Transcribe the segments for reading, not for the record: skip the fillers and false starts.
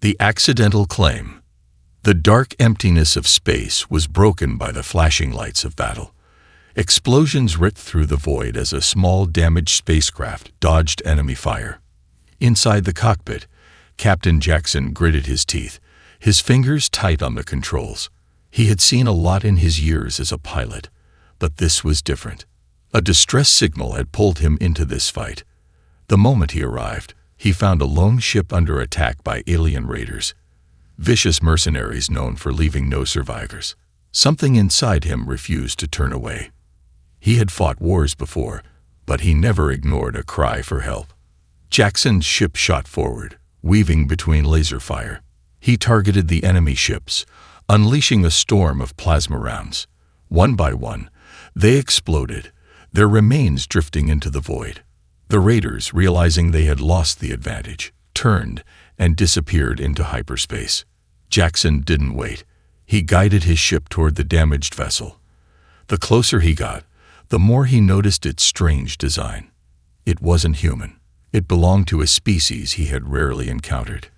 The accidental claim. The dark emptiness of space was broken by the flashing lights of battle. Explosions ripped through the void as a small, damaged spacecraft dodged enemy fire. Inside the cockpit, Captain Jackson gritted his teeth, his fingers tight on the controls. He had seen a lot in his years as a pilot, but this was different. A distress signal had pulled him into this fight. The moment he arrived, he found a lone ship under attack by alien raiders, vicious mercenaries known for leaving no survivors. Something inside him refused to turn away. He had fought wars before, but he never ignored a cry for help. Jackson's ship shot forward, weaving between laser fire. He targeted the enemy ships, unleashing a storm of plasma rounds. One by one, they exploded, their remains drifting into the void. The raiders, realizing they had lost the advantage, turned and disappeared into hyperspace. Jackson didn't wait. He guided his ship toward the damaged vessel. The closer he got, the more he noticed its strange design. It wasn't human. It belonged to a species he had rarely encountered.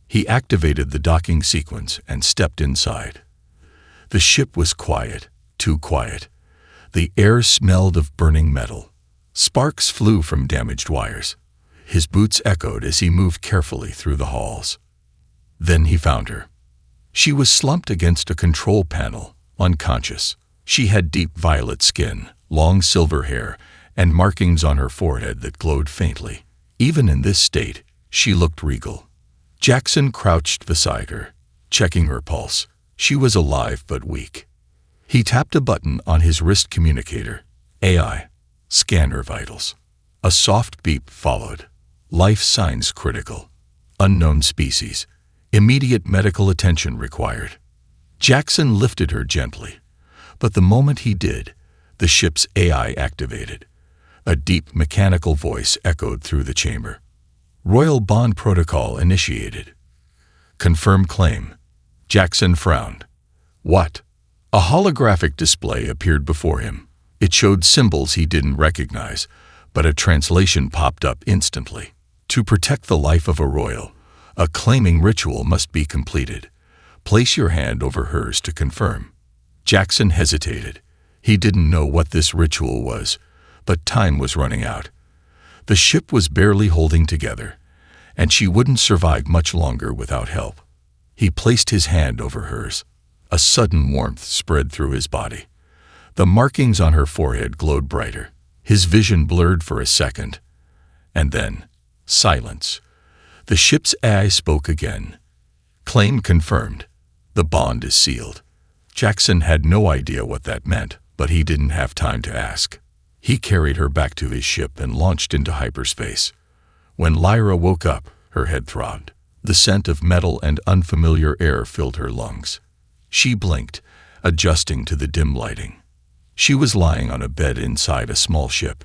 He activated the docking sequence and stepped inside. The ship was quiet, too quiet. The air smelled of burning metal. Sparks flew from damaged wires. His boots echoed as he moved carefully through the halls. Then he found her. She was slumped against a control panel, unconscious. She had deep violet skin, long silver hair, and markings on her forehead that glowed faintly. Even in this state, she looked regal. Jackson crouched beside her, checking her pulse. She was alive but weak. He tapped a button on his wrist communicator. AI. Scan her vitals. A soft beep followed. Life signs critical. Unknown species. Immediate medical attention required. Jackson lifted her gently, but the moment he did, the ship's AI activated. A deep mechanical voice echoed through the chamber. Royal Bond Protocol initiated. Confirm claim. Jackson frowned. What? A holographic display appeared before him. It showed symbols he didn't recognize, but a translation popped up instantly. To protect the life of a royal, a claiming ritual must be completed. Place your hand over hers to confirm. Jackson hesitated. He didn't know what this ritual was, but time was running out. The ship was barely holding together, and she wouldn't survive much longer without help. He placed his hand over hers. A sudden warmth spread through his body. The markings on her forehead glowed brighter. His vision blurred for a second. And then, silence. The ship's AI spoke again. Claim confirmed. The bond is sealed. Jackson had no idea what that meant, but he didn't have time to ask. He carried her back to his ship and launched into hyperspace. When Lyra woke up, her head throbbed. The scent of metal and unfamiliar air filled her lungs. She blinked, adjusting to the dim lighting. She was lying on a bed inside a small ship,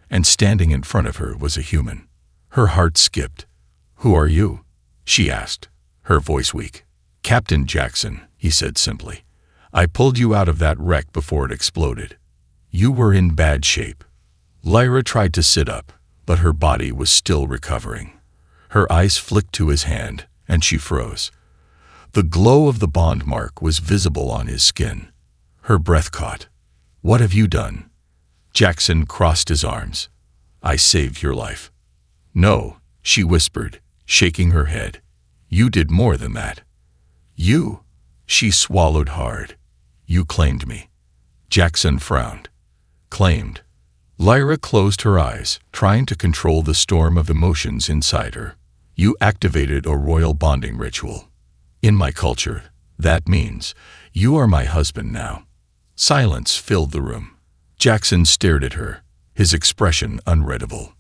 and standing in front of her was a human. Her heart skipped. "Who are you?" she asked, her voice weak. "Captain Jackson," he said simply. "I pulled you out of that wreck before it exploded. You were in bad shape." Lyra tried to sit up, but her body was still recovering. Her eyes flicked to his hand, and she froze. The glow of the bond mark was visible on his skin. Her breath caught. "What have you done?" Jackson crossed his arms. "I saved your life." "No," she whispered, shaking her head. "You did more than that." "You?" She swallowed hard. "You claimed me." Jackson frowned. "Claimed." Lyra closed her eyes, trying to control the storm of emotions inside her. "You activated a royal bonding ritual. In my culture, that means you are my husband now." Silence filled the room. Jackson stared at her, his expression unreadable.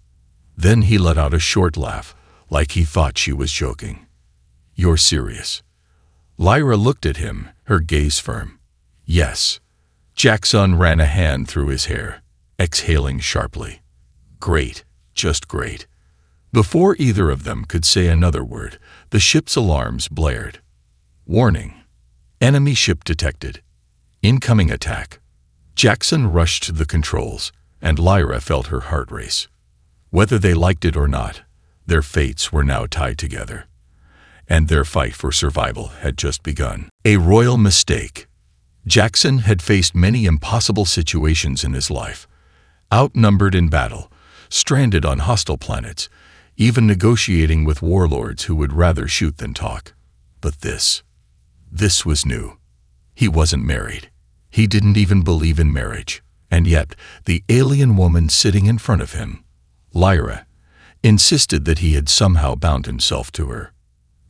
Then he let out a short laugh, like he thought she was joking. "You're serious?" Lyra looked at him, her gaze firm. "Yes." Jackson ran a hand through his hair, exhaling sharply. "Great, just great." Before either of them could say another word, the ship's alarms blared. "Warning. Enemy ship detected. Incoming attack." Jackson rushed to the controls, and Lyra felt her heart race. Whether they liked it or not, their fates were now tied together. and their fight for survival had just begun. A royal mistake. Jackson had faced many impossible situations in his life. Outnumbered in battle, stranded on hostile planets, even negotiating with warlords who would rather shoot than talk. But this was new. He wasn't married. He didn't even believe in marriage. And yet, the alien woman sitting in front of him, Lyra, insisted that he had somehow bound himself to her.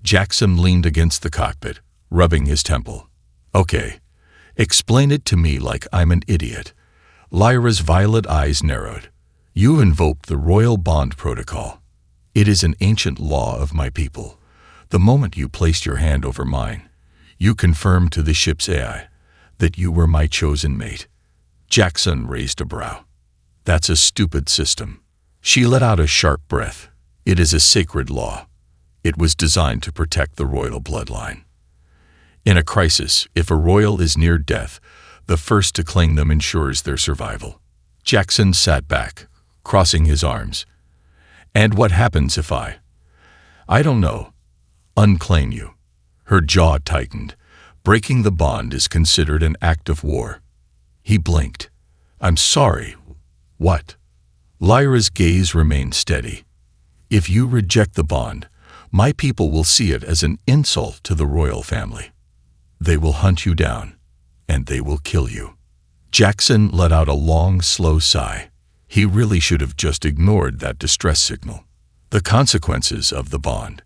Jackson leaned against the cockpit, rubbing his temple. "Okay, explain it to me like I'm an idiot." Lyra's violet eyes narrowed. "You invoked the Royal Bond Protocol. It is an ancient law of my people. The moment you placed your hand over mine, you confirmed to the ship's AI that you were my chosen mate." Jackson raised a brow. "That's a stupid system." She let out a sharp breath. "It is a sacred law. It was designed to protect the royal bloodline. In a crisis, if a royal is near death, the first to claim them ensures their survival." Jackson sat back, crossing his arms. "And what happens if I don't know, unclaim you?" Her jaw tightened. Breaking the bond is considered an act of war. He blinked. "I'm sorry. What?" Lyra's gaze remained steady. "If you reject the bond, my people will see it as an insult to the royal family. They will hunt you down, and they will kill you." Jackson let out a long, slow sigh. He really should have just ignored that distress signal. The consequences of the bond.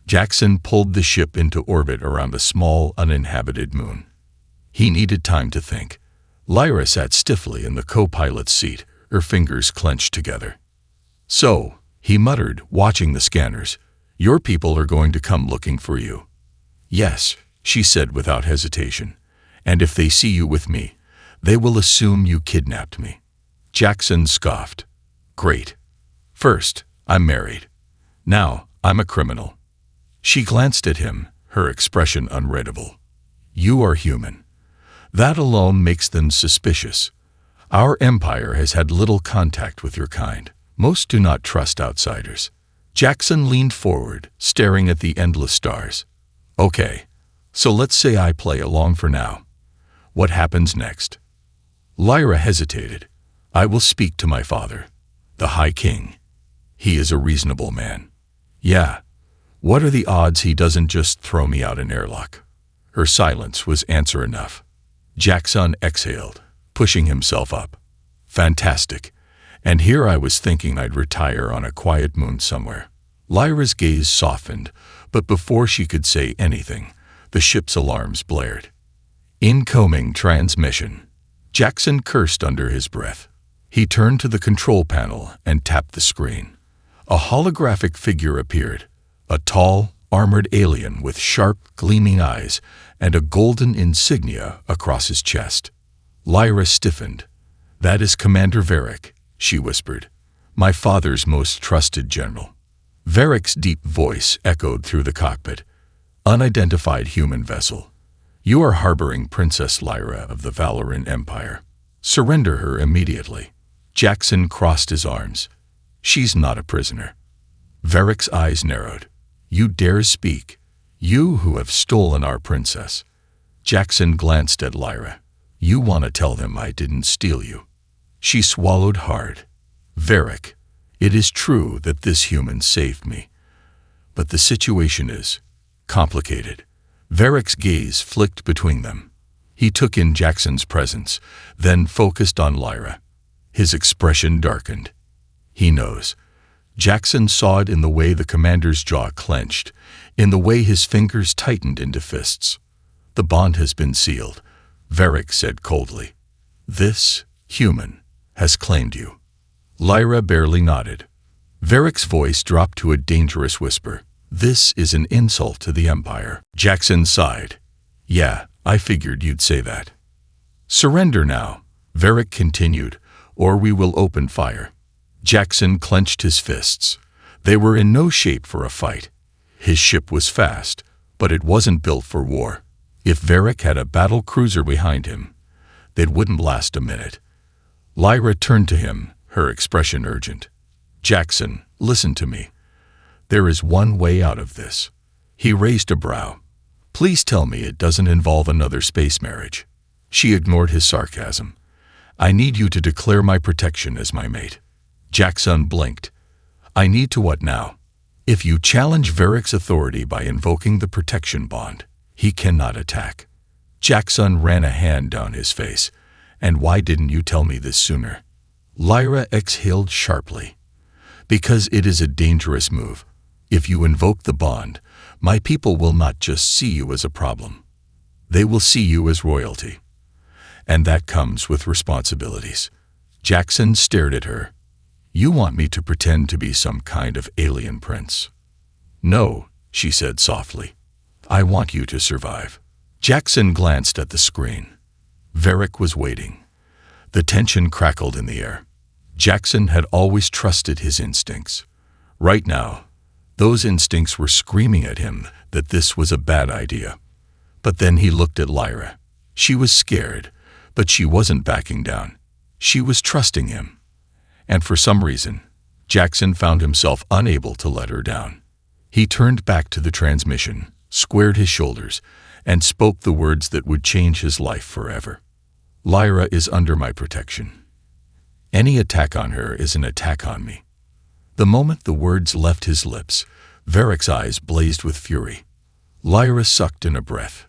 Jackson pulled the ship into orbit around a small, uninhabited moon. He needed time to think. Lyra sat stiffly in the co-pilot's seat, her fingers clenched together. "So," he muttered, watching the scanners, "your people are going to come looking for you." "Yes," she said without hesitation. "And if they see you with me, they will assume you kidnapped me." Jackson scoffed. "Great. First, I'm married. Now, I'm a criminal." She glanced at him, her expression unreadable. "You are human. That alone makes them suspicious. Our empire has had little contact with your kind. Most do not trust outsiders." Jackson leaned forward, staring at the endless stars. "Okay, so let's say I play along for now. What happens next?" Lyra hesitated. "I will speak to my father, the High King. He is a reasonable man." "Yeah. What are the odds he doesn't just throw me out an airlock?" Her silence was answer enough. Jackson exhaled, pushing himself up. "Fantastic. And here I was thinking I'd retire on a quiet moon somewhere." Lyra's gaze softened, but before she could say anything, the ship's alarms blared. "Incoming transmission." Jackson cursed under his breath. He turned to the control panel and tapped the screen. A holographic figure appeared, a tall, armored alien with sharp, gleaming eyes and a golden insignia across his chest. Lyra stiffened. "That is Commander Varric," she whispered. "My father's most trusted general." Varric's deep voice echoed through the cockpit. "Unidentified human vessel. You are harboring Princess Lyra of the Valoran Empire. Surrender her immediately." Jackson crossed his arms. "She's not a prisoner." Varric's eyes narrowed. "You dare speak? You who have stolen our princess." Jackson glanced at Lyra. "You want to tell them I didn't steal you?" She swallowed hard. "Varric, it is true that this human saved me, but the situation is complicated." Varric's gaze flicked between them. He took in Jackson's presence, then focused on Lyra. His expression darkened. "He knows." Jackson saw it in the way the commander's jaw clenched, in the way his fingers tightened into fists. "The bond has been sealed," Varric said coldly. "This human has claimed you." Lyra barely nodded. Varric's voice dropped to a dangerous whisper. "This is an insult to the Empire." Jackson sighed. "Yeah, I figured you'd say that." "Surrender now," Varric continued, "or we will open fire." Jackson clenched his fists. They were in no shape for a fight. His ship was fast, but it wasn't built for war. If Varric had a battle cruiser behind him, they wouldn't last a minute. Lyra turned to him, her expression urgent. "Jackson, listen to me. There is one way out of this." He raised a brow. Please tell me it doesn't involve another space marriage. She ignored his sarcasm. I need you to declare my protection as my mate. Jackson blinked. I need to what now? If you challenge Varric's authority by invoking the protection bond, he cannot attack. Jackson ran a hand down his face. And why didn't you tell me this sooner? Lyra exhaled sharply. Because it is a dangerous move. If you invoke the bond, my people will not just see you as a problem. They will see you as royalty. And that comes with responsibilities. Jackson stared at her. You want me to pretend to be some kind of alien prince? No, she said softly. I want you to survive. Jackson glanced at the screen. Varric was waiting. The tension crackled in the air. Jackson had always trusted his instincts. Right now, those instincts were screaming at him that this was a bad idea. But then he looked at Lyra. She was scared, but she wasn't backing down. She was trusting him. And for some reason, Jackson found himself unable to let her down. He turned back to the transmission, squared his shoulders, and spoke the words that would change his life forever. Lyra is under my protection. Any attack on her is an attack on me. The moment the words left his lips, Varric's eyes blazed with fury. Lyra sucked in a breath.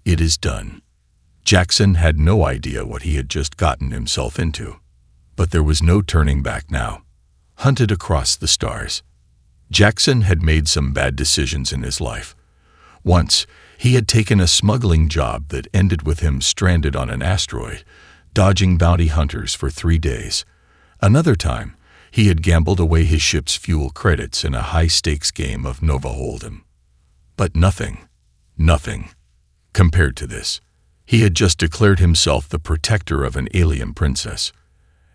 It is done. Jackson had no idea what he had just gotten himself into. But there was no turning back now. Hunted across the stars. Jackson had made some bad decisions in his life. Once, he had taken a smuggling job that ended with him stranded on an asteroid, dodging bounty hunters for 3 days. Another time, he had gambled away his ship's fuel credits in a high-stakes game of Nova Hold'em. But nothing, compared to this. He had just declared himself the protector of an alien princess.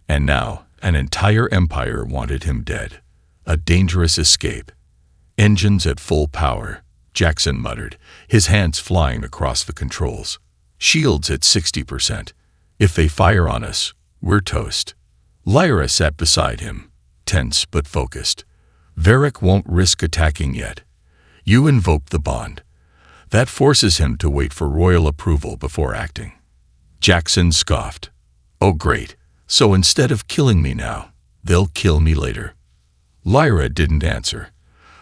And now, an entire empire wanted him dead. A dangerous escape. Engines at full power, Jackson muttered, his hands flying across the controls. Shields at 60%. If they fire on us, we're toast. Lyra sat beside him, tense but focused. Varric won't risk attacking yet. You invoked the bond. That forces him to wait for royal approval before acting. Jackson scoffed. Oh great, so instead of killing me now, they'll kill me later. Lyra didn't answer.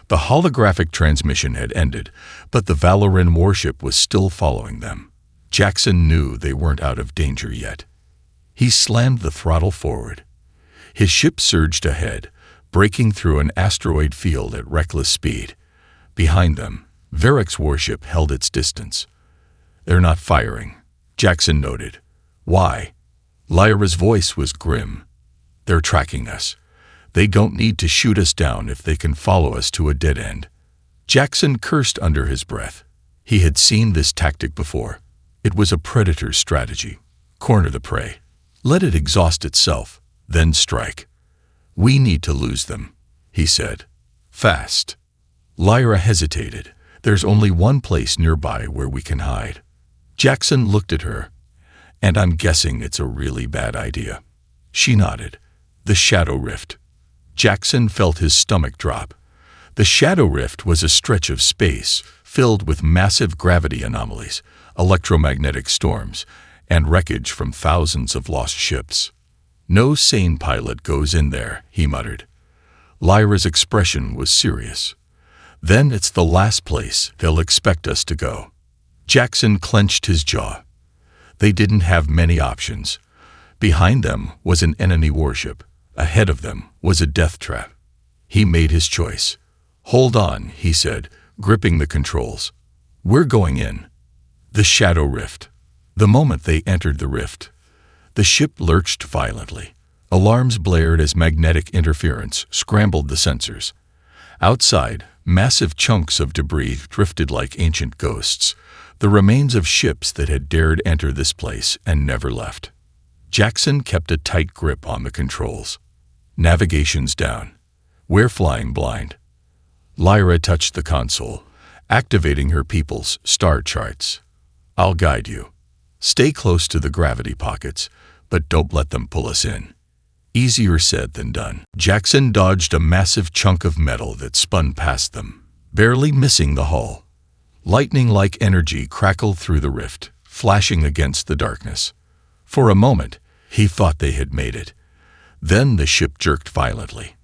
The holographic transmission had ended, but the Valoran warship was still following them. Jackson knew they weren't out of danger yet. He slammed the throttle forward. His ship surged ahead, breaking through an asteroid field at reckless speed. Behind them, Varric's warship held its distance. They're not firing, Jackson noted. Why? Lyra's voice was grim. They're tracking us. They don't need to shoot us down if they can follow us to a dead end. Jackson cursed under his breath. He had seen this tactic before. It was a predator's strategy. Corner the prey. Let it exhaust itself, then strike. We need to lose them, he said. Fast. Lyra hesitated. There's only one place nearby where we can hide. Jackson looked at her. And I'm guessing it's a really bad idea. She nodded. The Shadow Rift. Jackson felt his stomach drop. The Shadow Rift was a stretch of space filled with massive gravity anomalies, electromagnetic storms, and wreckage from thousands of lost ships. No sane pilot goes in there, he muttered. Lyra's expression was serious. Then it's the last place they'll expect us to go. Jackson clenched his jaw. They didn't have many options. Behind them was an enemy warship. Ahead of them was a death trap. He made his choice. Hold on, he said, gripping the controls. We're going in. The Shadow Rift. The moment they entered the rift, the ship lurched violently. Alarms blared as magnetic interference scrambled the sensors. Outside, massive chunks of debris drifted like ancient ghosts, the remains of ships that had dared enter this place and never left. Jackson kept a tight grip on the controls. Navigation's down. We're flying blind. Lyra touched the console, activating her people's star charts. I'll guide you. Stay close to the gravity pockets, but don't let them pull us in. Easier said than done. Jackson dodged a massive chunk of metal that spun past them, barely missing the hull. Lightning-like energy crackled through the rift, flashing against the darkness. For a moment, he thought they had made it. Then the ship jerked violently.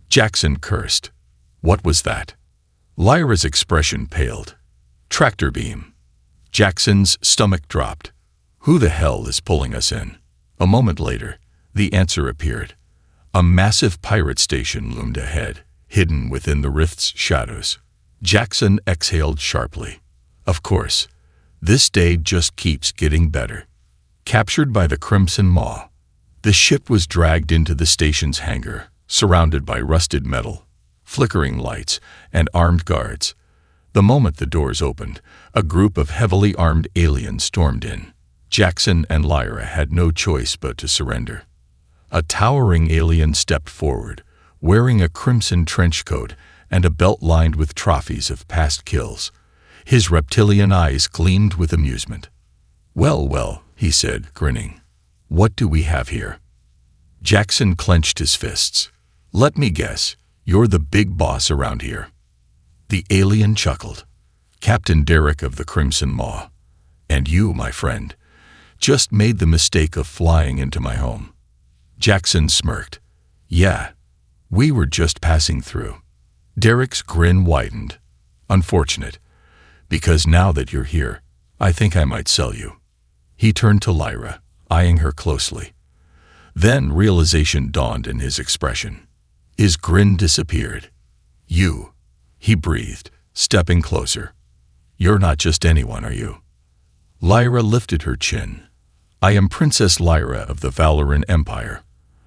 Jackson cursed. What was that? Lyra's expression paled. Tractor beam. Jackson's stomach dropped. Who the hell is pulling us in? A moment later, the answer appeared. A massive pirate station loomed ahead, hidden within the rift's shadows. Jackson exhaled sharply. Of course, this day just keeps getting better. Captured by the Crimson Maw, the ship was dragged into the station's hangar, surrounded by rusted metal, flickering lights, and armed guards. The moment the doors opened, a group of heavily armed aliens stormed in. Jackson and Lyra had no choice but to surrender. A towering alien stepped forward, wearing a crimson trench coat and a belt lined with trophies of past kills. His reptilian eyes gleamed with amusement. "Well, well," he said, grinning. "What do we have here?" Jackson clenched his fists. "Let me guess, you're the big boss around here." The alien chuckled. "Captain Derek of the Crimson Maw. And you, my friend, just made the mistake of flying into my home." Jackson smirked. "Yeah, we were just passing through." Derek's grin widened. "Unfortunate, because now that you're here, I think I might sell you." He turned to Lyra, eyeing her closely. Then realization dawned in his expression. His grin disappeared. "You," he breathed, stepping closer. "You're not just anyone, are you?" Lyra lifted her chin. "I am Princess Lyra of the Valoran Empire.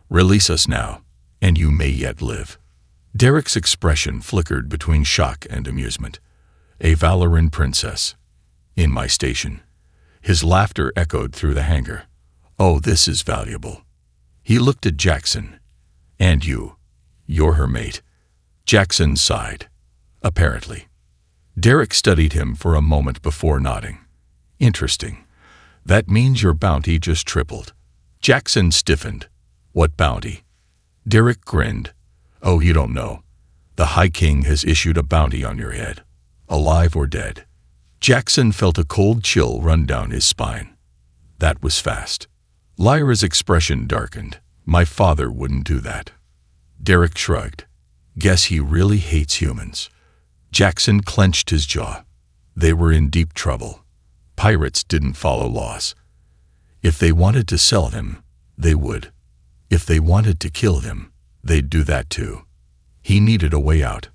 Release us now, and you may yet live." Derek's expression flickered between shock and amusement. "A Valoran princess. In my station." His laughter echoed through the hangar. "Oh, this is valuable." He looked at Jackson. "And you're her mate." Jackson sighed. "Apparently." Derek studied him for a moment before nodding. "Interesting. That means your bounty just tripled." Jackson stiffened. "What bounty?" Derek grinned. "Oh, you don't know. The High King has issued a bounty on your head, alive or dead." Jackson felt a cold chill run down his spine. That was fast. Lyra's expression darkened. "My father wouldn't do that." Derek shrugged. "Guess he really hates humans." Jackson clenched his jaw. They were in deep trouble. Pirates didn't follow laws. If they wanted to sell him, they would. If they wanted to kill him, they'd do that too. He needed a way out.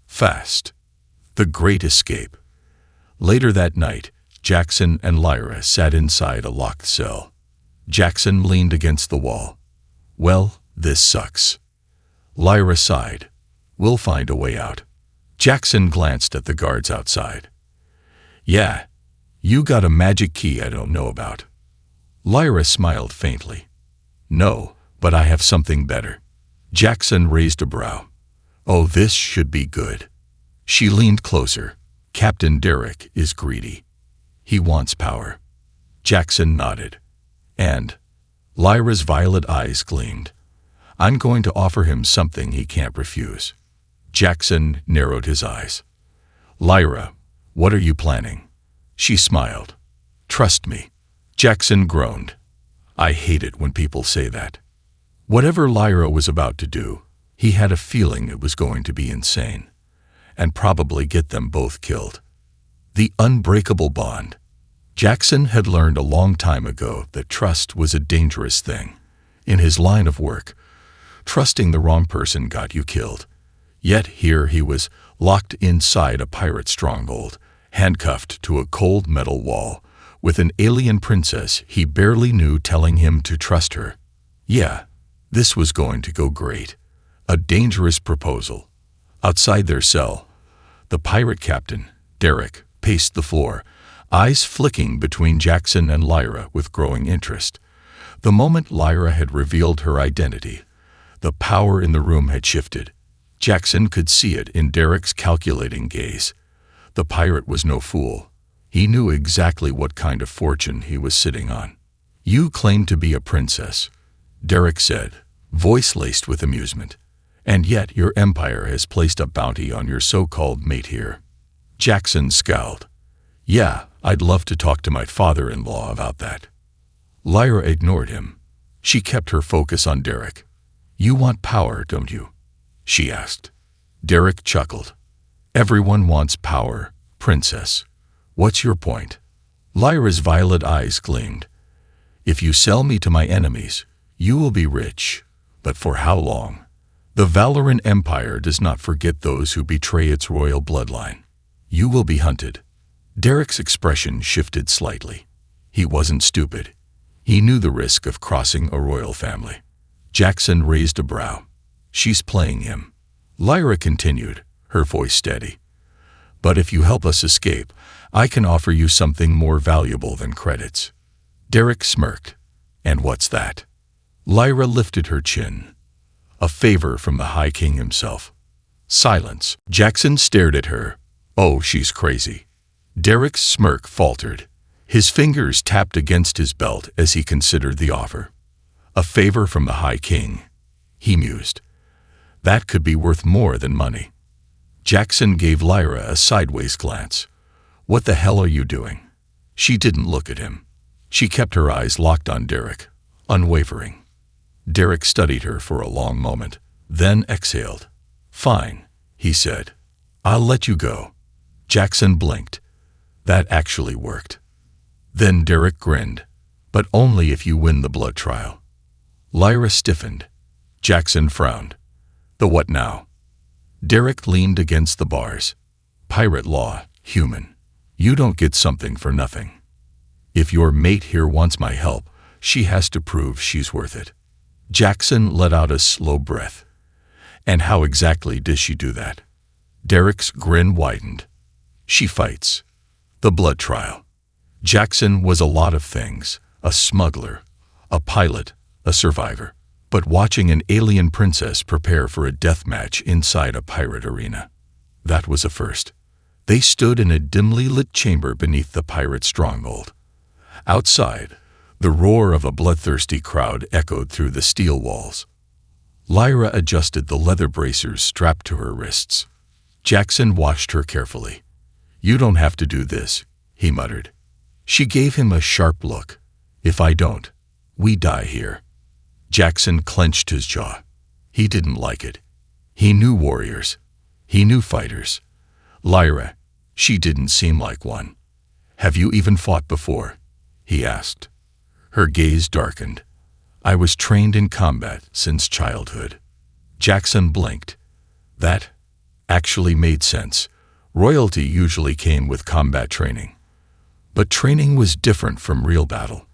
Fast. The Great Escape. Later that night, Jackson and Lyra sat inside a locked cell. Jackson leaned against the wall. "Well, this sucks." Lyra sighed. "We'll find a way out." Jackson glanced at the guards outside. "Yeah, you got a magic key I don't know about." Lyra smiled faintly. "No, but I have something better." Jackson raised a brow. "Oh, this should be good." She leaned closer. "Captain Derek is greedy. He wants power." Jackson nodded. "And?" Lyra's violet eyes gleamed. "I'm going to offer him something he can't refuse." Jackson narrowed his eyes. "Lyra, what are you planning?" She smiled. "Trust me." Jackson groaned. "I hate it when people say that." Whatever Lyra was about to do, he had a feeling it was going to be insane, and probably get them both killed. The unbreakable bond. Jackson had learned a long time ago that trust was a dangerous thing. In his line of work, trusting the wrong person got you killed. Yet here he was, locked inside a pirate stronghold, handcuffed to a cold metal wall, with an alien princess he barely knew telling him to trust her. Yeah, this was going to go great. A dangerous proposal. Outside their cell, the pirate captain, Derek, paced the floor, eyes flicking between Jackson and Lyra with growing interest. The moment Lyra had revealed her identity, the power in the room had shifted. Jackson could see it in Derek's calculating gaze. The pirate was no fool. He knew exactly what kind of fortune he was sitting on. "You claim to be a princess," Derek said, voice laced with amusement. "And yet your empire has placed a bounty on your so-called mate here." Jackson scowled. Yeah, I'd love to talk to my father-in-law about that. Lyra ignored him. She kept her focus on Derek. You want power, don't you? She asked. Derek chuckled. Everyone wants power, princess. What's your point? Lyra's violet eyes gleamed. If you sell me to my enemies, you will be rich. But for how long? The Valoran Empire does not forget those who betray its royal bloodline. You will be hunted. Derek's expression shifted slightly. He wasn't stupid. He knew the risk of crossing a royal family. Jackson raised a brow. She's playing him. Lyra continued, her voice steady. But if you help us escape, I can offer you something more valuable than credits. Derek smirked. And what's that? Lyra lifted her chin. A favor from the High King himself. Silence. Jackson stared at her. Oh, she's crazy. Derek's smirk faltered. His fingers tapped against his belt as he considered the offer. A favor from the High King, he mused. That could be worth more than money. Jackson gave Lyra a sideways glance. What the hell are you doing? She didn't look at him. She kept her eyes locked on Derek, unwavering. Derek studied her for a long moment, then exhaled. Fine, he said. I'll let you go. Jackson blinked. That actually worked. Then Derek grinned. But only if you win the blood trial. Lyra stiffened. Jackson frowned. The what now? Derek leaned against the bars. Pirate law, human. You don't get something for nothing. If your mate here wants my help, she has to prove she's worth it. Jackson let out a slow breath. And how exactly does she do that? Derek's grin widened. She fights. The blood trial. Jackson was a lot of things. A smuggler, a pilot, a survivor. But watching an alien princess prepare for a death match inside a pirate arena. That was a first. They stood in a dimly lit chamber beneath the pirate stronghold. Outside, the roar of a bloodthirsty crowd echoed through the steel walls. Lyra adjusted the leather bracers strapped to her wrists. Jackson watched her carefully. You don't have to do this, he muttered. She gave him a sharp look. If I don't, we die here. Jackson clenched his jaw. He didn't like it. He knew warriors. He knew fighters. Lyra, she didn't seem like one. Have you even fought before? He asked. Her gaze darkened. I was trained in combat since childhood. Jackson blinked. That actually made sense. Royalty usually came with combat training. But training was different from real battle.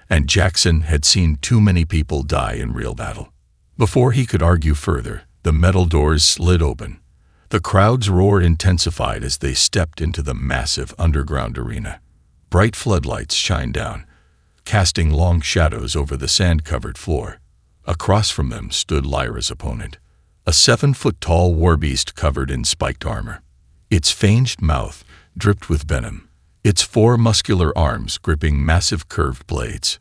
And Jackson had seen too many people die in real battle. Before he could argue further, the metal doors slid open. The crowd's roar intensified as they stepped into the massive underground arena. Bright floodlights shined down, casting long shadows over the sand-covered floor. Across from them stood Lyra's opponent, a 7-foot-tall warbeast covered in spiked armor. Its fanged mouth dripped with venom, its 4 muscular arms gripping massive curved blades.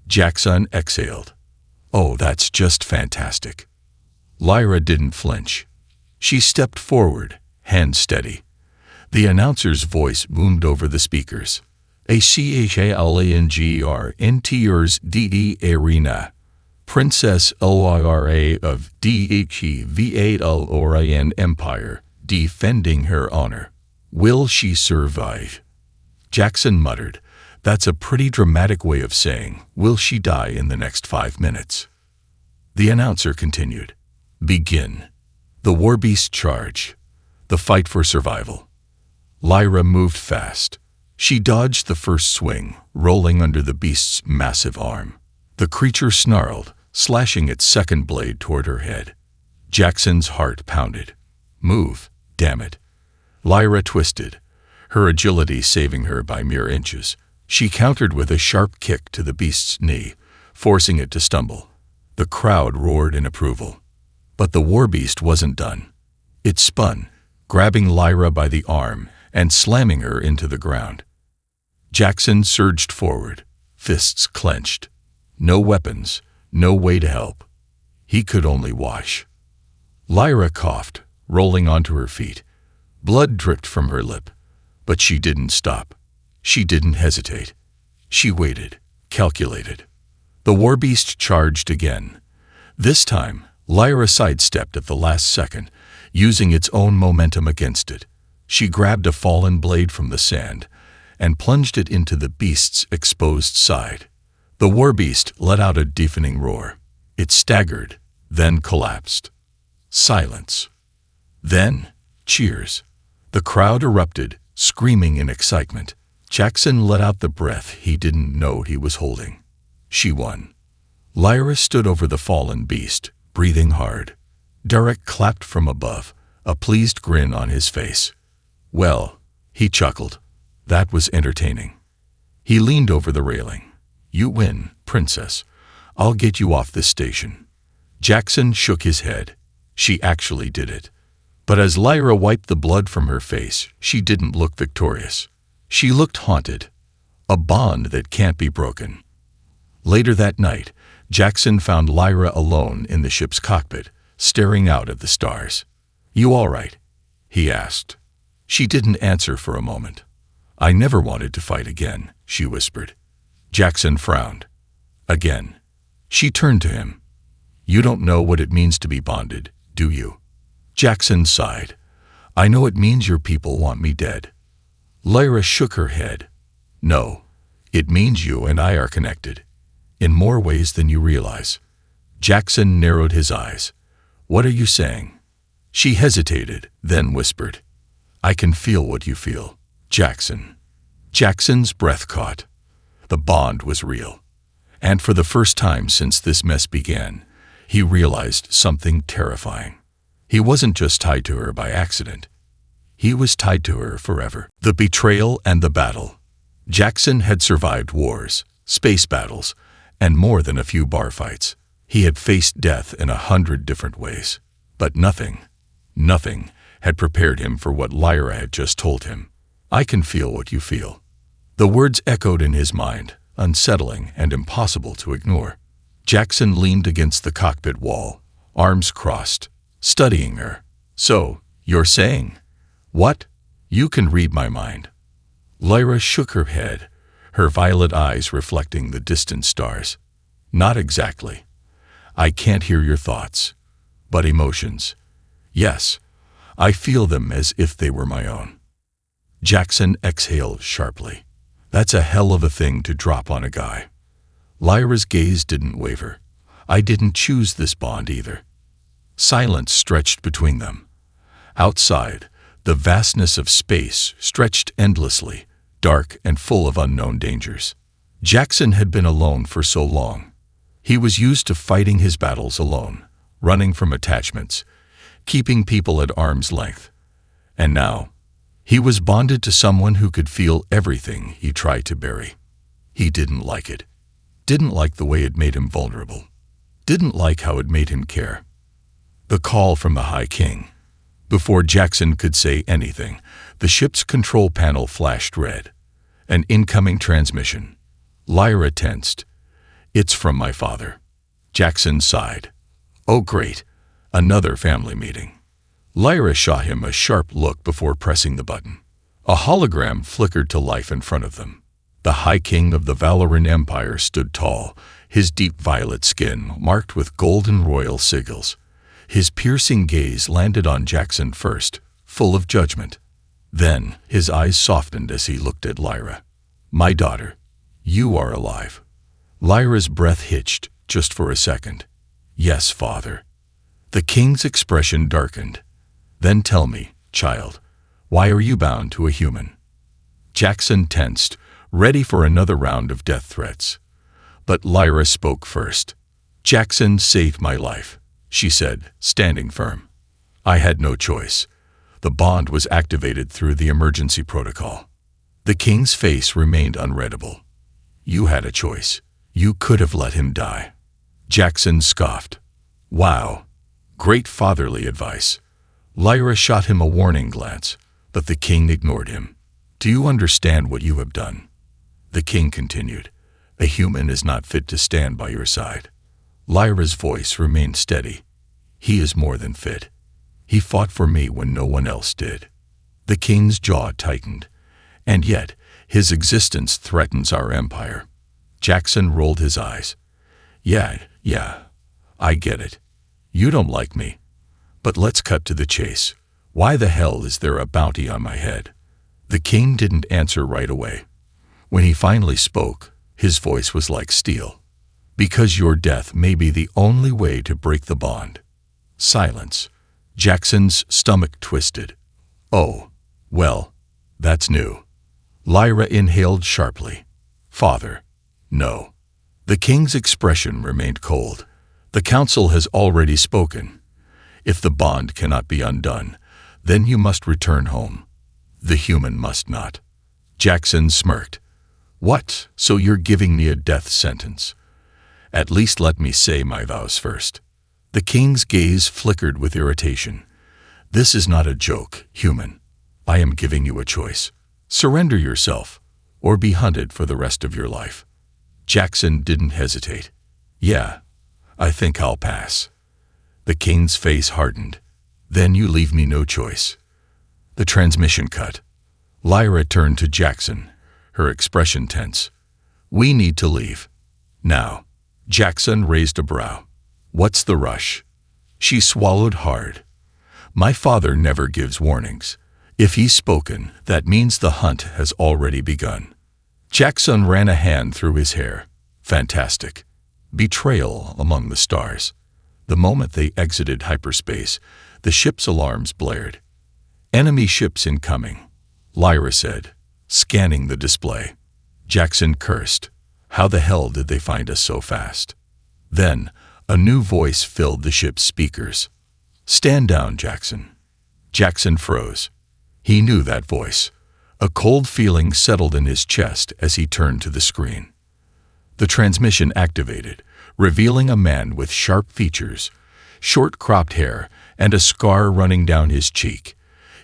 Jackson exhaled. Oh, that's just fantastic. Lyra didn't flinch. She stepped forward, hands steady. The announcer's voice boomed over the speakers. A CHALANGR DE Arena. Princess Lyra of DHEVALORIN Empire, defending her honor. Will she survive? Jackson muttered, that's a pretty dramatic way of saying, will she die in the next 5 minutes? The announcer continued. Begin. The warbeast charge. The fight for survival. Lyra moved fast. She dodged the first swing, rolling under the beast's massive arm. The creature snarled, slashing its second blade toward her head. Jackson's heart pounded. Move, damn it. Lyra twisted, her agility saving her by mere inches. She countered with a sharp kick to the beast's knee, forcing it to stumble. The crowd roared in approval. But the warbeast wasn't done. It spun, grabbing Lyra by the arm and slamming her into the ground. Jackson surged forward, fists clenched. No weapons, no way to help. He could only watch. Lyra coughed, rolling onto her feet. Blood dripped from her lip, but she didn't stop. She didn't hesitate. She waited, calculated. The war beast charged again. This time, Lyra sidestepped at the last second, using its own momentum against it. She grabbed a fallen blade from the sand and plunged it into the beast's exposed side. The war beast let out a deafening roar. It staggered, then collapsed. Silence. Then, cheers. The crowd erupted, screaming in excitement. Jackson let out the breath he didn't know he was holding. She won. Lyra stood over the fallen beast, breathing hard. Derek clapped from above, a pleased grin on his face. Well, he chuckled. That was entertaining. He leaned over the railing. You win, princess. I'll get you off this station. Jackson shook his head. She actually did it. But as Lyra wiped the blood from her face, she didn't look victorious. She looked haunted. A bond that can't be broken. Later that night, Jackson found Lyra alone in the ship's cockpit, staring out at the stars. You all right? He asked. She didn't answer for a moment. I never wanted to fight again, she whispered. Jackson frowned. Again. She turned to him. You don't know what it means to be bonded, do you? Jackson sighed. I know it means your people want me dead. Lyra shook her head. No, it means you and I are connected. In more ways than you realize. Jackson narrowed his eyes. What are you saying? She hesitated, then whispered. I can feel what you feel, Jackson. Jackson's breath caught. The bond was real. And for the first time since this mess began, he realized something terrifying. He wasn't just tied to her by accident. He was tied to her forever. The betrayal and the battle. Jackson had survived wars, space battles, and more than a few bar fights. He had faced death in 100 different ways. But nothing had prepared him for what Lyra had just told him. I can feel what you feel. The words echoed in his mind, unsettling and impossible to ignore. Jackson leaned against the cockpit wall, arms crossed, studying her. So, you're saying? What? You can read my mind. Lyra shook her head, her violet eyes reflecting the distant stars. Not exactly. I can't hear your thoughts. But emotions. Yes, I feel them as if they were my own. Jackson exhaled sharply. That's a hell of a thing to drop on a guy. Lyra's gaze didn't waver. I didn't choose this bond either. Silence stretched between them. Outside, the vastness of space stretched endlessly, dark and full of unknown dangers. Jackson had been alone for so long. He was used to fighting his battles alone, running from attachments, keeping people at arm's length. And now, he was bonded to someone who could feel everything he tried to bury. He didn't like it. Didn't like the way it made him vulnerable. Didn't like how it made him care. The call from the High King. Before Jackson could say anything, the ship's control panel flashed red. An incoming transmission. Lyra tensed. It's from my father. Jackson sighed. Oh great, another family meeting. Lyra shot him a sharp look before pressing the button. A hologram flickered to life in front of them. The High King of the Valoran Empire stood tall, his deep violet skin marked with golden royal sigils. His piercing gaze landed on Jackson first, full of judgment. Then his eyes softened as he looked at Lyra. My daughter, you are alive. Lyra's breath hitched, just for a second. Yes, father. The king's expression darkened. Then tell me, child, why are you bound to a human? Jackson tensed, ready for another round of death threats. But Lyra spoke first. Jackson saved my life, she said, standing firm. I had no choice. The bond was activated through the emergency protocol. The king's face remained unreadable. You had a choice. You could have let him die. Jackson scoffed. Wow. Great fatherly advice. Lyra shot him a warning glance, but the king ignored him. Do you understand what you have done? The king continued. A human is not fit to stand by your side. Lyra's voice remained steady. He is more than fit. He fought for me when no one else did. The king's jaw tightened, and yet His existence threatens our empire. Jackson rolled his eyes. Yeah, I get it. You don't like me. But let's cut to the chase. Why the hell is there a bounty on my head? The king didn't answer right away. When he finally spoke, his voice was like steel. Because your death may be the only way to break the bond. Silence. Jackson's stomach twisted. Oh, well, that's new. Lyra inhaled sharply. Father, no. The king's expression remained cold. The council has already spoken. If the bond cannot be undone, then you must return home. The human must not. Jackson smirked. What? So you're giving me a death sentence? At least let me say my vows first. The king's gaze flickered with irritation. This is not a joke, human. I am giving you a choice. Surrender yourself, or be hunted for the rest of your life. Jackson didn't hesitate. Yeah, I think I'll pass. The king's face hardened. Then you leave me no choice. The transmission cut. Lyra turned to Jackson, her expression tense. We need to leave. Now. Jackson raised a brow. What's the rush? She swallowed hard. My father never gives warnings. If he's spoken, that means the hunt has already begun. Jackson ran a hand through his hair. Fantastic. Betrayal among the stars. The moment they exited hyperspace, the ship's alarms blared. Enemy ships incoming, Lyra said, scanning the display. Jackson cursed. How the hell did they find us so fast? Then, a new voice filled the ship's speakers. Stand down, Jackson. Jackson froze. He knew that voice. A cold feeling settled in his chest as he turned to the screen. The transmission activated, revealing a man with sharp features, short cropped hair, and a scar running down his cheek.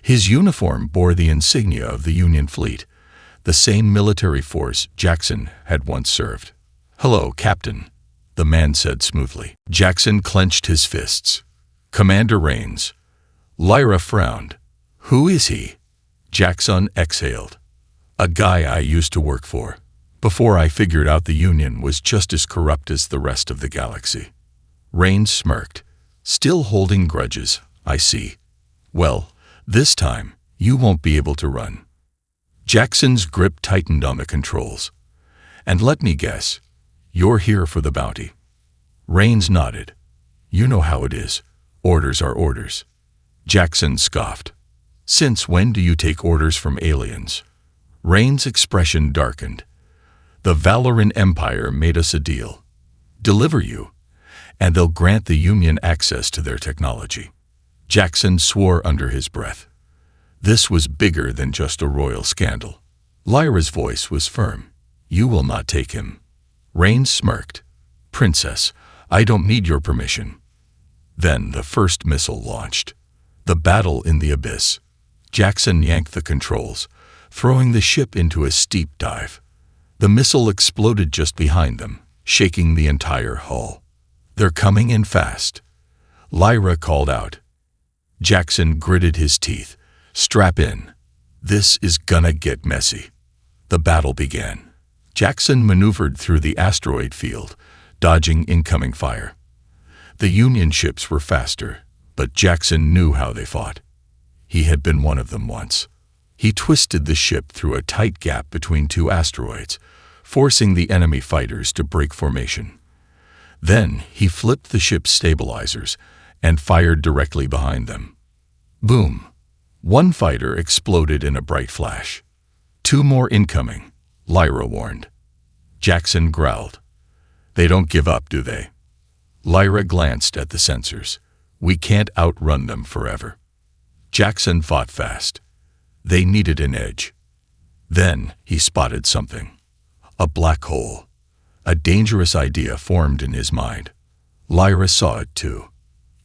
His uniform bore the insignia of the Union fleet, the same military force Jackson had once served. Hello, Captain, the man said smoothly. Jackson clenched his fists. Commander Rains. Lyra frowned. Who is he? Jackson exhaled. A guy I used to work for, before I figured out the Union was just as corrupt as the rest of the galaxy. Rains smirked. Still holding grudges, I see. Well, this time, you won't be able to run. Jackson's grip tightened on the controls. And let me guess, you're here for the bounty. Rains nodded. You know how it is. Orders are orders. Jackson scoffed. Since when do you take orders from aliens? Rains' expression darkened. The Valoran Empire made us a deal. Deliver you, and they'll grant the Union access to their technology. Jackson swore under his breath. This was bigger than just a royal scandal. Lyra's voice was firm. You will not take him. Rains smirked. Princess, I don't need your permission. Then the first missile launched. The battle in the abyss. Jackson yanked the controls, throwing the ship into a steep dive. The missile exploded just behind them, shaking the entire hull. They're coming in fast. Lyra called out. Jackson gritted his teeth. Strap in. This is gonna get messy. The battle began. Jackson maneuvered through the asteroid field, dodging incoming fire. The Union ships were faster, but Jackson knew how they fought. He had been one of them once. He twisted the ship through a tight gap between two asteroids, forcing the enemy fighters to break formation. Then he flipped the ship's stabilizers and fired directly behind them. Boom! One fighter exploded in a bright flash. Two more incoming, Lyra warned. Jackson growled. They don't give up, do they? Lyra glanced at the sensors. We can't outrun them forever. Jackson fought fast. They needed an edge. Then he spotted something. A black hole. A dangerous idea formed in his mind. Lyra saw it too.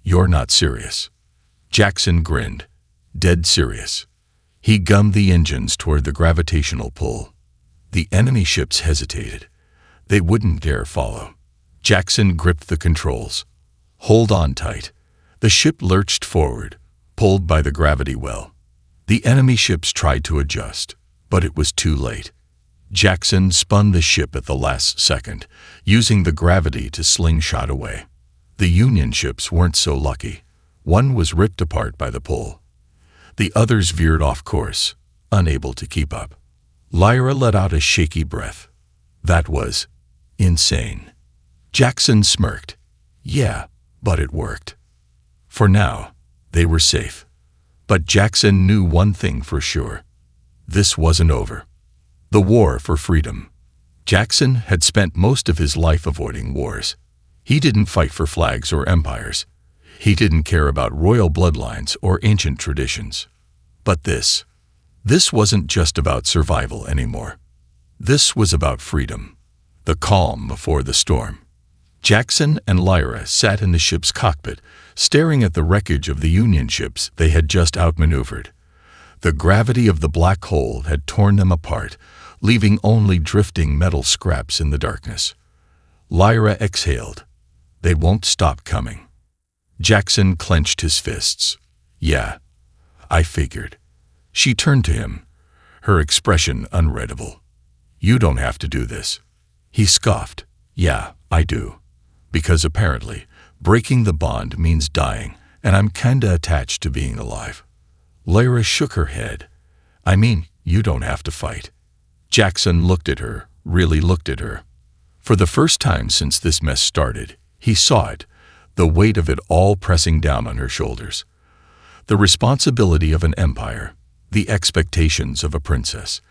You're not serious. Jackson grinned. Dead serious. He gummed the engines toward the gravitational pull. The enemy ships hesitated. They wouldn't dare follow. Jackson gripped the controls. Hold on tight. The ship lurched forward, pulled by the gravity well. The enemy ships tried to adjust, but it was too late. Jackson spun the ship at the last second, using the gravity to slingshot away. The Union ships weren't so lucky. One was ripped apart by the pull. The others veered off course, unable to keep up. Lyra let out a shaky breath. That was insane. Jackson smirked. Yeah, but it worked. For now, they were safe. But Jackson knew one thing for sure. This wasn't over. The war for freedom. Jackson had spent most of his life avoiding wars. He didn't fight for flags or empires. He didn't care about royal bloodlines or ancient traditions. But this wasn't just about survival anymore. This was about freedom, the calm before the storm. Jackson and Lyra sat in the ship's cockpit, staring at the wreckage of the Union ships they had just outmaneuvered. The gravity of the black hole had torn them apart, leaving only drifting metal scraps in the darkness. Lyra exhaled. They won't stop coming. Jackson clenched his fists. Yeah, I figured. She turned to him, her expression unreadable. You don't have to do this. He scoffed. Yeah, I do. Because apparently, breaking the bond means dying, and I'm kinda attached to being alive. Lyra shook her head. I mean, you don't have to fight. Jackson looked at her, really looked at her. For the first time since this mess started, he saw it, the weight of it all pressing down on her shoulders. The responsibility of an empire, the expectations of a princess,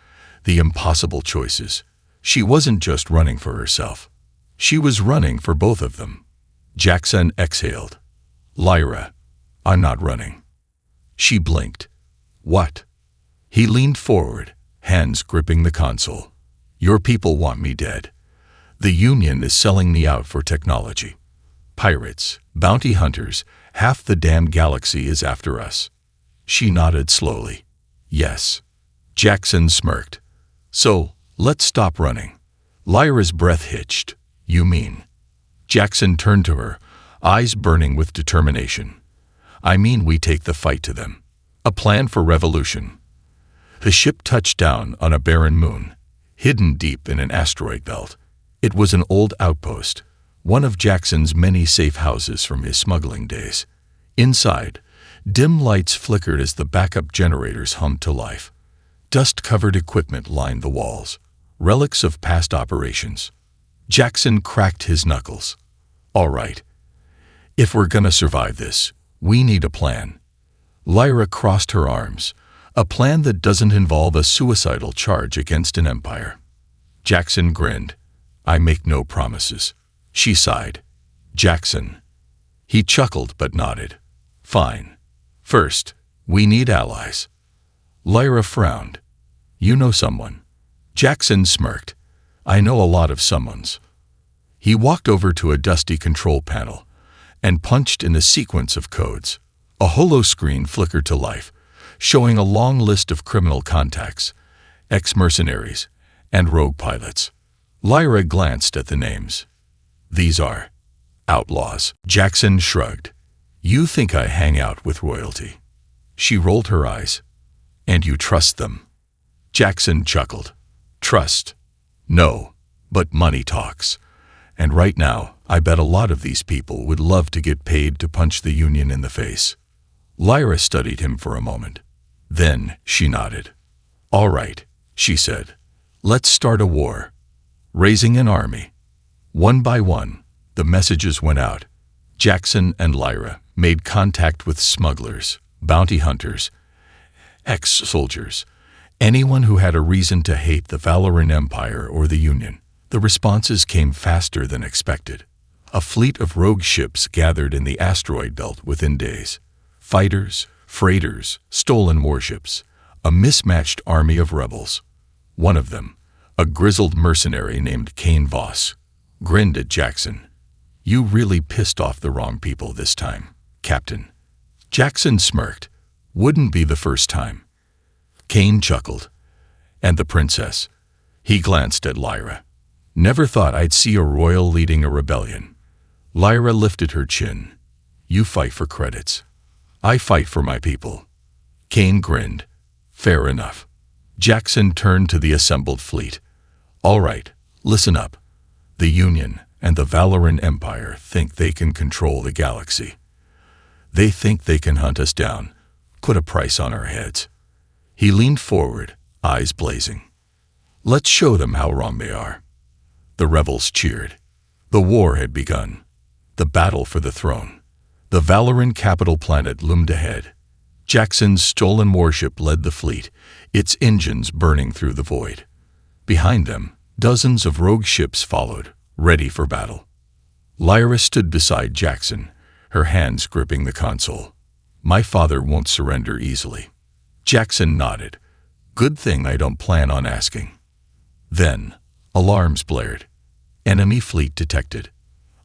the impossible choices. She wasn't just running for herself. She was running for both of them. Jackson exhaled. Lyra, I'm not running. She blinked. What? He leaned forward, hands gripping the console. Your people want me dead. The Union is selling me out for technology. Pirates, bounty hunters, half the damn galaxy is after us. She nodded slowly. Yes. Jackson smirked. So, let's stop running. Lyra's breath hitched. You mean? Jackson turned to her, eyes burning with determination. I mean we take the fight to them. A plan for revolution. The ship touched down on a barren moon, hidden deep in an asteroid belt. It was an old outpost, one of Jackson's many safe houses from his smuggling days. Inside, dim lights flickered as the backup generators hummed to life. Dust-covered equipment lined the walls, relics of past operations. Jackson cracked his knuckles. All right. If we're gonna survive this, we need a plan. Lyra crossed her arms. A plan that doesn't involve a suicidal charge against an empire. Jackson grinned. I make no promises. She sighed. Jackson. He chuckled but nodded. Fine. First, we need allies. Lyra frowned. You know someone. Jackson smirked. I know a lot of someones. He walked over to a dusty control panel and punched in a sequence of codes. A holo screen flickered to life, showing a long list of criminal contacts, ex-mercenaries, and rogue pilots. Lyra glanced at the names. These are outlaws. Jackson shrugged. You think I hang out with royalty? She rolled her eyes. And you trust them? Jackson chuckled. Trust? No, but money talks. And right now, I bet a lot of these people would love to get paid to punch the Union in the face. Lyra studied him for a moment. Then she nodded. All right, she said. Let's start a war. Raising an army. One by one, the messages went out. Jackson and Lyra made contact with smugglers, bounty hunters, ex-soldiers, anyone who had a reason to hate the Valoran Empire or the Union. The responses came faster than expected. A fleet of rogue ships gathered in the asteroid belt within days. Fighters, freighters, stolen warships, a mismatched army of rebels. One of them, a grizzled mercenary named Kane Voss, grinned at Jackson. You really pissed off the wrong people this time, Captain. Jackson smirked. Wouldn't be the first time. Kane chuckled. And the princess. He glanced at Lyra. Never thought I'd see a royal leading a rebellion. Lyra lifted her chin. You fight for credits. I fight for my people. Kane grinned. Fair enough. Jackson turned to the assembled fleet. All right, listen up. The Union and the Valoran Empire think they can control the galaxy. They think they can hunt us down, put a price on our heads. He leaned forward, eyes blazing. Let's show them how wrong they are. The rebels cheered. The war had begun. The battle for the throne. The Valoran capital planet loomed ahead. Jackson's stolen warship led the fleet, its engines burning through the void. Behind them, dozens of rogue ships followed, ready for battle. Lyra stood beside Jackson, her hands gripping the console. My father won't surrender easily. Jackson nodded. Good thing I don't plan on asking. Then, alarms blared. Enemy fleet detected.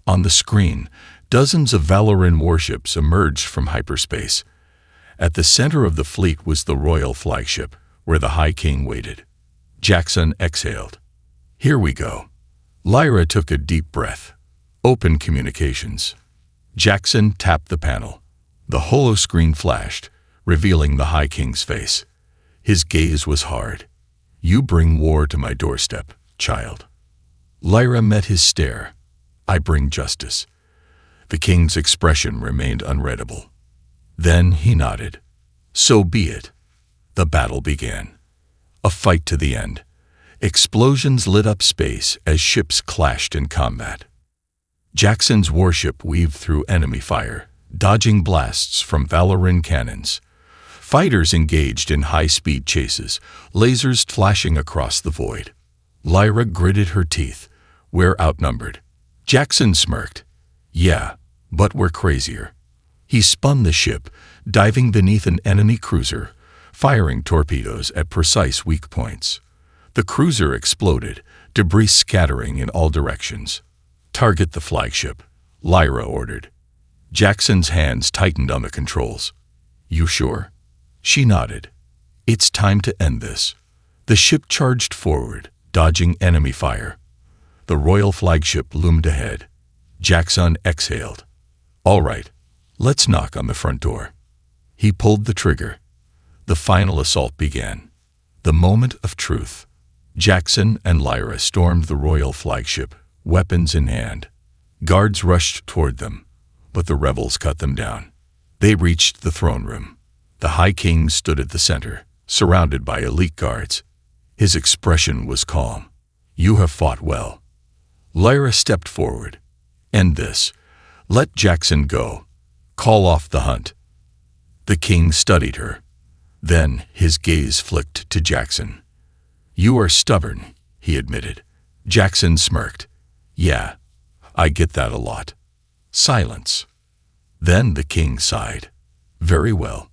On the screen, dozens of Valoran warships emerged from hyperspace. At the center of the fleet was the royal flagship, where the High King waited. Jackson exhaled. Here we go. Lyra took a deep breath. Open communications. Jackson tapped the panel. The holoscreen flashed, revealing the High King's face. His gaze was hard. You bring war to my doorstep, child. Lyra met his stare. I bring justice. The king's expression remained unreadable. Then he nodded. So be it. The battle began. A fight to the end. Explosions lit up space as ships clashed in combat. Jackson's warship weaved through enemy fire, dodging blasts from Valoran cannons. Fighters engaged in high-speed chases, lasers flashing across the void. Lyra gritted her teeth. We're outnumbered. Jackson smirked. Yeah, but we're crazier. He spun the ship, diving beneath an enemy cruiser, firing torpedoes at precise weak points. The cruiser exploded, debris scattering in all directions. Target the flagship, Lyra ordered. Jackson's hands tightened on the controls. You sure? She nodded. It's time to end this. The ship charged forward, dodging enemy fire. The royal flagship loomed ahead. Jackson exhaled. All right, let's knock on the front door. He pulled the trigger. The final assault began. The moment of truth. Jackson and Lyra stormed the royal flagship, weapons in hand. Guards rushed toward them, but the rebels cut them down. They reached the throne room. The High King stood at the center, surrounded by elite guards. His expression was calm. You have fought well. Lyra stepped forward. End this. Let Jackson go. Call off the hunt. The king studied her. Then his gaze flicked to Jackson. You are stubborn, he admitted. Jackson smirked. Yeah, I get that a lot. Silence. Then the king sighed. Very well.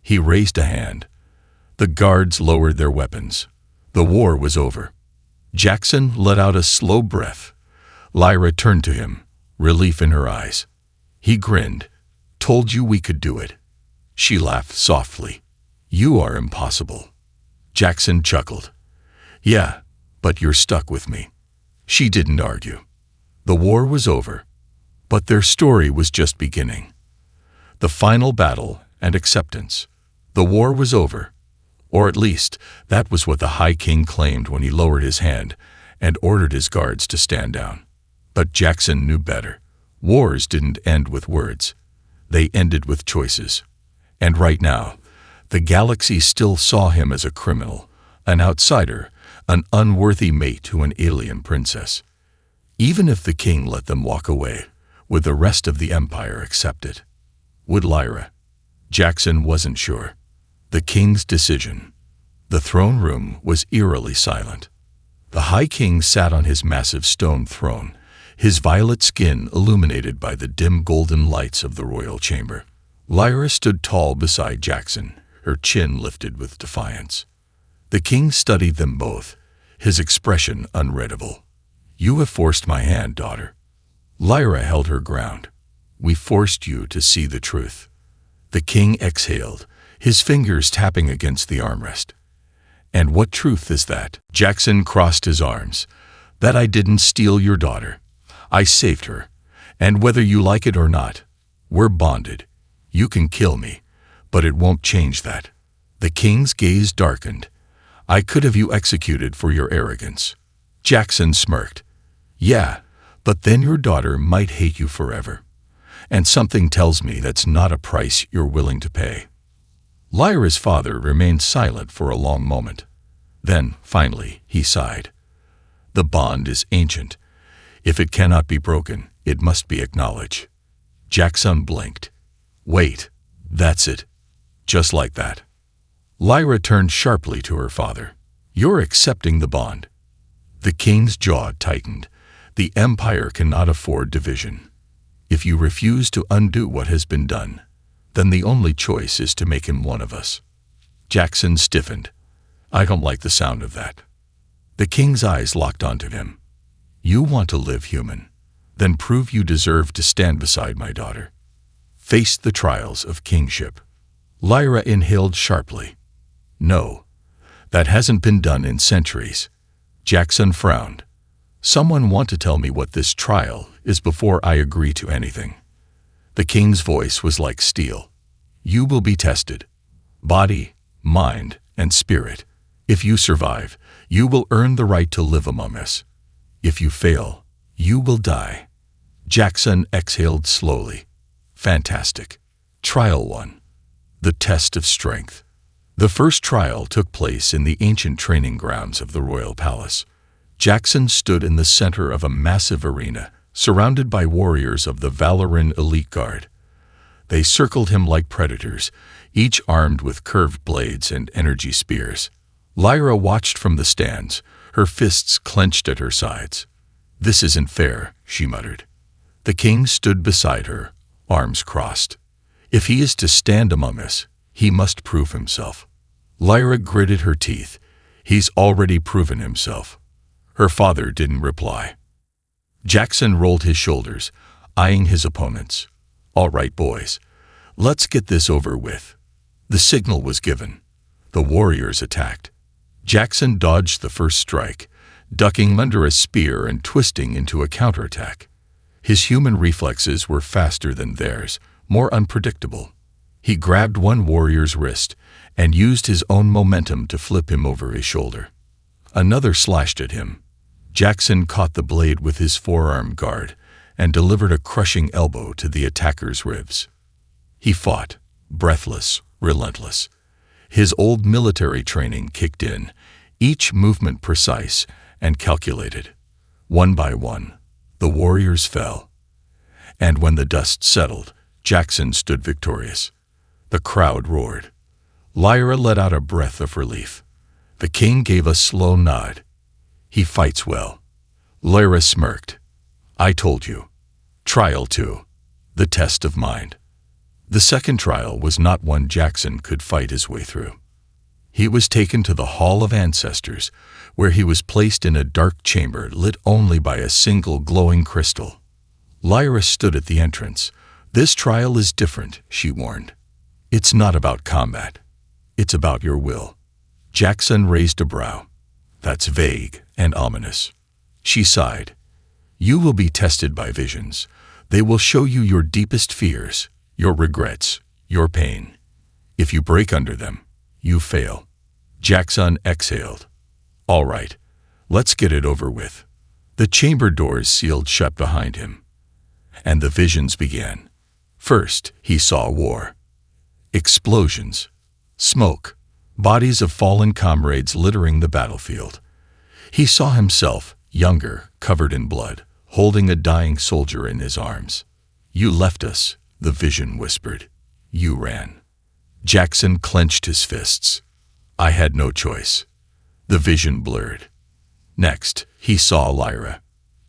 He raised a hand. The guards lowered their weapons. The war was over. Jackson let out a slow breath. Lyra turned to him, relief in her eyes. He grinned. Told you we could do it. She laughed softly. You are impossible. Jackson chuckled. Yeah, but you're stuck with me. She didn't argue. The war was over, but their story was just beginning. The final battle and acceptance. The war was over, or at least that was what the High King claimed when he lowered his hand and ordered his guards to stand down. But Jackson knew better. Wars didn't end with words. They ended with choices. And right now, the galaxy still saw him as a criminal, an outsider, an unworthy mate to an alien princess. Even if the king let them walk away, would the rest of the empire accept it? Would Lyra? Jackson wasn't sure. The king's decision. The throne room was eerily silent. The High King sat on his massive stone throne, his violet skin illuminated by the dim golden lights of the royal chamber. Lyra stood tall beside Jackson, her chin lifted with defiance. The king studied them both, his expression unreadable. You have forced my hand, daughter. Lyra held her ground. We forced you to see the truth. The king exhaled, his fingers tapping against the armrest. And what truth is that? Jackson crossed his arms. That I didn't steal your daughter. I saved her. And whether you like it or not, we're bonded. You can kill me, but it won't change that. The king's gaze darkened. I could have you executed for your arrogance. Jackson smirked. Yeah, but then your daughter might hate you forever. And something tells me that's not a price you're willing to pay. Lyra's father remained silent for a long moment. Then, finally, he sighed. The bond is ancient. If it cannot be broken, it must be acknowledged. Jackson blinked. Wait, that's it. Just like that. Lyra turned sharply to her father. You're accepting the bond. The king's jaw tightened. The empire cannot afford division. If you refuse to undo what has been done, then the only choice is to make him one of us. Jackson stiffened. I don't like the sound of that. The king's eyes locked onto him. You want to live human? Then prove you deserve to stand beside my daughter. Face the trials of kingship. Lyra inhaled sharply. No, that hasn't been done in centuries. Jackson frowned. Someone want to tell me what this trial is before I agree to anything. The king's voice was like steel. You will be tested. Body, mind, and spirit. If you survive, you will earn the right to live among us. If you fail, you will die. Jackson exhaled slowly. Fantastic. Trial 1. The test of strength. The first trial took place in the ancient training grounds of the royal palace. Jackson stood in the center of a massive arena, surrounded by warriors of the Valoran elite guard. They circled him like predators, each armed with curved blades and energy spears. Lyra watched from the stands, her fists clenched at her sides. This isn't fair, she muttered. The king stood beside her, arms crossed. If he is to stand among us, he must prove himself. Lyra gritted her teeth. He's already proven himself. Her father didn't reply. Jackson rolled his shoulders, eyeing his opponents. All right, boys, let's get this over with. The signal was given. The warriors attacked. Jackson dodged the first strike, ducking under a spear and twisting into a counterattack. His human reflexes were faster than theirs, more unpredictable. He grabbed one warrior's wrist and used his own momentum to flip him over his shoulder. Another slashed at him. Jackson caught the blade with his forearm guard and delivered a crushing elbow to the attacker's ribs. He fought, breathless, relentless. His old military training kicked in, each movement precise and calculated. One by one, the warriors fell. And when the dust settled, Jackson stood victorious. The crowd roared. Lyra let out a breath of relief. The king gave a slow nod. He fights well. Lyra smirked. I told you. Trial 2. The test of mind. The second trial was not one Jackson could fight his way through. He was taken to the Hall of Ancestors, where he was placed in a dark chamber lit only by a single glowing crystal. Lyra stood at the entrance. This trial is different, she warned. It's not about combat. It's about your will. Jackson raised a brow. That's vague and ominous. She sighed. You will be tested by visions. They will show you your deepest fears, your regrets, your pain. If you break under them, you fail. Jackson exhaled. All right, let's get it over with. The chamber doors sealed shut behind him. And the visions began. First, he saw war. Explosions. Smoke. Bodies of fallen comrades littering the battlefield. He saw himself, younger, covered in blood, holding a dying soldier in his arms. You left us, the vision whispered. You ran. Jackson clenched his fists. I had no choice. The vision blurred. Next, he saw Lyra.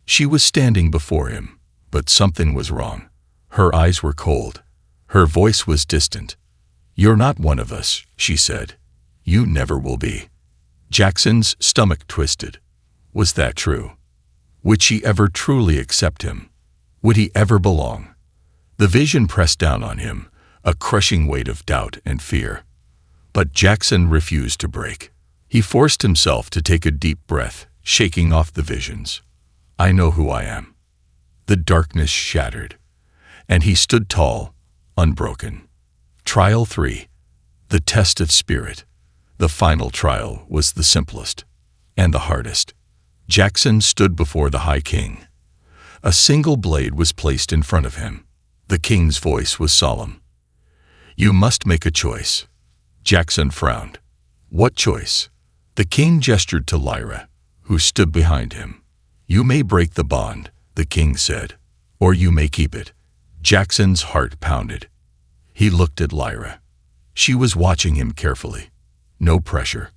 She was standing before him, but something was wrong. Her eyes were cold. Her voice was distant. You're not one of us, she said. You never will be. Jackson's stomach twisted. Was that true? Would she ever truly accept him? Would he ever belong? The vision pressed down on him, a crushing weight of doubt and fear. But Jackson refused to break. He forced himself to take a deep breath, shaking off the visions. I know who I am. The darkness shattered, and he stood tall, unbroken. Trial 3. The test of spirit. The final trial was the simplest and the hardest. Jackson stood before the High King. A single blade was placed in front of him. The king's voice was solemn. "You must make a choice." Jackson frowned. "What choice?" The king gestured to Lyra, who stood behind him. "You may break the bond," the king said, "or you may keep it." Jackson's heart pounded. He looked at Lyra. She was watching him carefully. No pressure,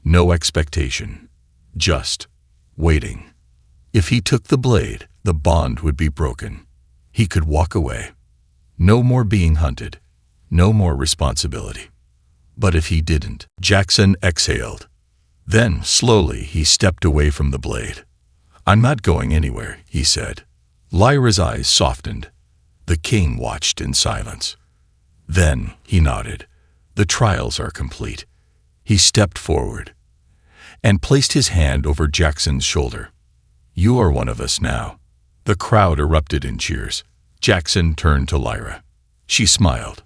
no expectation, just waiting. If he took the blade, the bond would be broken. He could walk away. No more being hunted, no more responsibility. But if he didn't, Jackson exhaled. Then, slowly, he stepped away from the blade. "I'm not going anywhere," he said. Lyra's eyes softened. The king watched in silence. Then he nodded. "The trials are complete." He stepped forward and placed his hand over Jackson's shoulder. "You are one of us now." The crowd erupted in cheers. Jackson turned to Lyra. She smiled.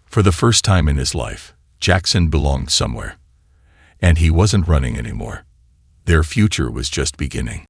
For the first time in his life, Jackson belonged somewhere. And he wasn't running anymore. Their future was just beginning.